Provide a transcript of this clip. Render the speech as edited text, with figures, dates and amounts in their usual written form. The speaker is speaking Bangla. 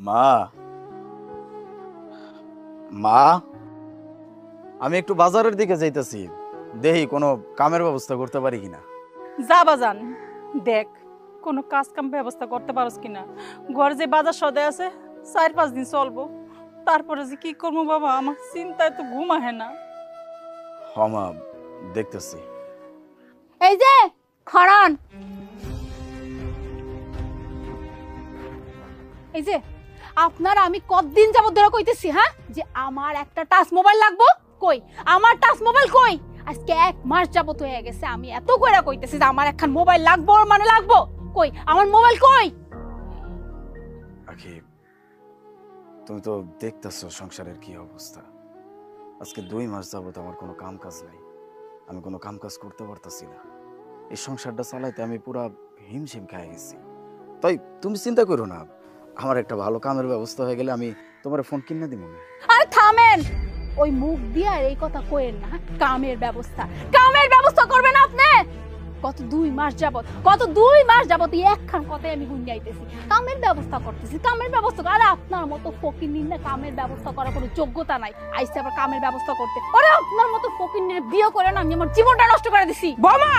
মা মা আমি একটু বাজারের দিকে যাইতেছি, দেখি কোনো কামের ব্যবস্থা করতে পারি কিনা। যা বাজান, দেখ কোনো কাজ কাম ব্যবস্থা করতে পারোস কিনা। ঘরে যে বাজার সদাই আছে 4-5 দিন চলবো, তারপরে যে কি করবো বাবা, আমার চিন্তায় তো ঘুম আহে না। হ মা, দেখতেছি। এই যে খরান, এই যে আপনার আমি কতদিন যাবত ধরে কইতেছি হ্যাঁ যে আমার একটা টাচ মোবাইল লাগবো, কই আমার টাচ মোবাইল কই? আজকে 1 মাস যাবত হয়ে গেছে আমি এত কইরা কইতেছি যে আমার একখান মোবাইল লাগবো, মানে লাগবো, কই আমার মোবাইল কই? আখি, তুমি তো দেখতেছো সংসারের কি অবস্থা। আজকে 2 মাস যাবত আমার কোনো কাম কাজ নাই, আমি কোনো কাম কাজ করতে পারতাছি না। এই সংসারটা চালাইতে আমি পুরা হিমশিম খেয়ে গেছি। তাই তুমি চিন্তা করো না, আমার একটা ভালো কামের ব্যবস্থা হয়ে গেলে আমি তোমার ফোন কিনে দিব না। আরে থামেন, ওই মুখ দিয়ে আর এই কথা কইেন না। কামের ব্যবস্থা করবেন আপনি? গত 2 মাস যাবত এই একখান কথাই আমি গুনগাইতেছি, কামের ব্যবস্থা করতেছি, কামের ব্যবস্থা। আরে আপনার মতো ফকিন্নির না কামের ব্যবস্থা করার কোনো যোগ্যতা নাই, আইসে আবার কামের ব্যবস্থা করতে। আরে আপনার মতো ফকিন্নির বিয়ে করে না আমি আমার জীবনটা নষ্ট করে দিছি। বোমা